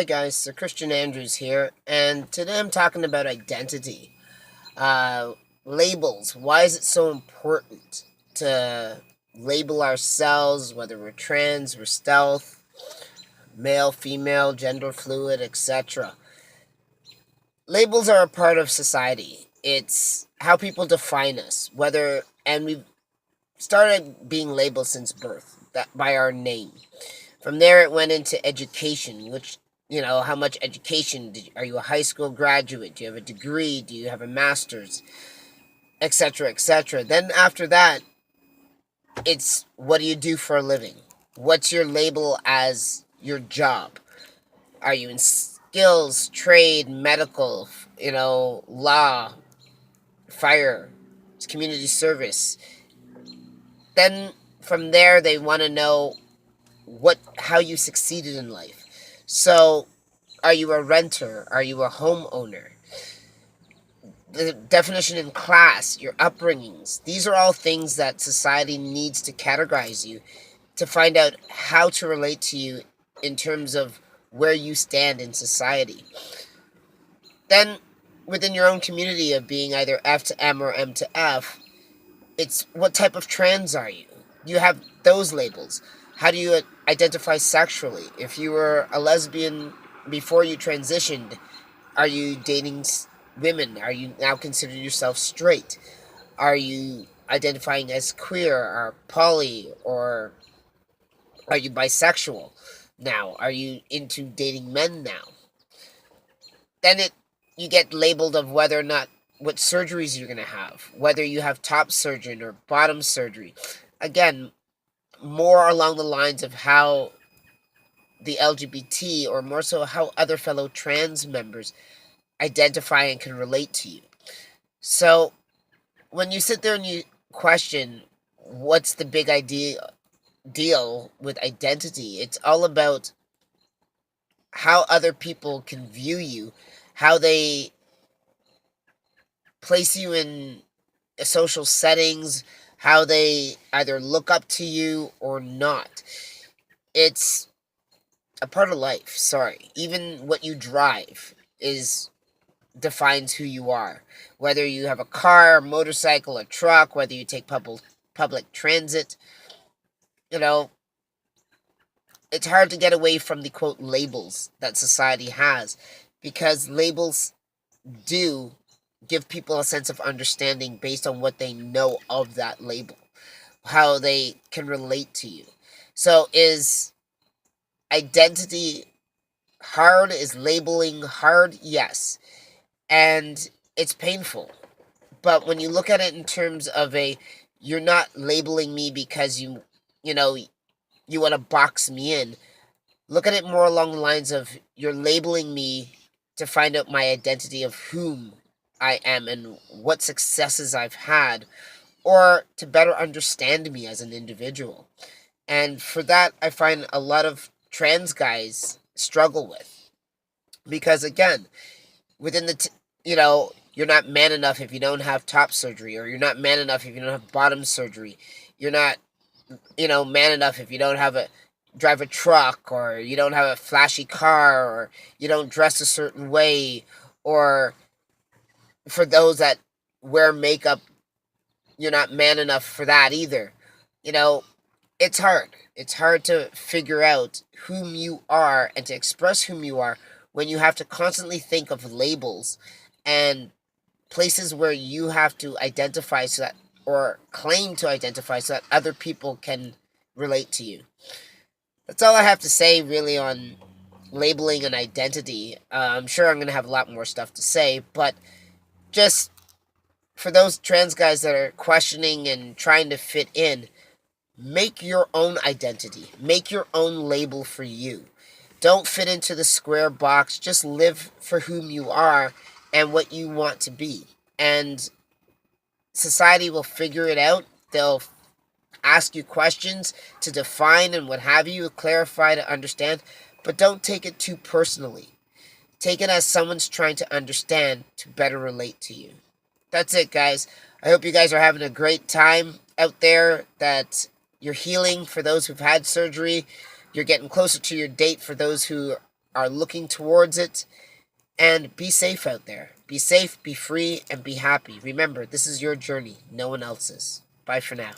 Hi guys, so Christian Andrews here, and today I'm talking about identity. Uh, Labels. Why is it so important to label ourselves, whether we're trans, we're stealth, male, female, gender fluid, etc.? Labels are a part of society. It's how people define us, and we've started being labeled since birth, that by our name. From there, it went into education, which, how much education are you a high school graduate? Do you have a degree? Do you have a master's? Etc. etc. Then after that, it's what do you do for a living? What's your label as your job? Are you in skills, trade, medical, law, fire, community service? Then from there, they want to know how you succeeded in life. So, are you a renter? Are you a homeowner? The definition in class, your upbringings. These are all things that society needs to categorize you to find out how to relate to you in terms of where you stand in society. Then, within your own community of being either F to M or M to F, it's what type of trans are you? You have those labels. How do you identify sexually? If you were a lesbian before you transitioned, are you dating women? Are you now consider yourself straight? Are you identifying as queer or poly, or are you bisexual now? Are you into dating men now? Then you get labeled of whether or not what surgeries you're going to have, whether you have top surgery or bottom surgery. Again, more along the lines of how the LGBT, or more so how other fellow trans members identify and can relate to you. So when you sit there and you question what's the big deal with identity, it's all about how other people can view you, how they place you in social settings, how they either look up to you or not. It's a part of life. Sorry. Even what you drive is defines who you are. Whether you have a car, a motorcycle, a truck, whether you take public transit, it's hard to get away from the quote labels that society has, because labels do give people a sense of understanding based on what they know of that label, how they can relate to you. So is identity hard? Is labeling hard? Yes. And it's painful. But when you look at it in terms of you're not labeling me because you know, you want to box me in. Look at it more along the lines of you're labeling me to find out my identity of whom I am and what successes I've had, or to better understand me as an individual. And for that, I find a lot of trans guys struggle with. Because again, within you're not man enough if you don't have top surgery, or you're not man enough if you don't have bottom surgery. You're not, man enough if you don't drive a truck, or you don't have a flashy car, or you don't dress a certain way, or for those that wear makeup, you're not man enough for that either. You know, it's hard. It's hard to figure out whom you are and to express whom you are when you have to constantly think of labels and places where you have to identify or claim to identify so that other people can relate to you. That's all I have to say really on labeling an identity. I'm sure I'm going to have a lot more stuff to say, but just for those trans guys that are questioning and trying to fit in, make your own identity. Make your own label for you. Don't fit into the square box. Just live for whom you are and what you want to be. And society will figure it out. They'll ask you questions to define and what have you, clarify to understand, but don't take it too personally. Take it as someone's trying to understand to better relate to you. That's it, guys. I hope you guys are having a great time out there, that you're healing for those who've had surgery. You're getting closer to your date for those who are looking towards it. And be safe out there. Be safe, be free, and be happy. Remember, this is your journey, no one else's. Bye for now.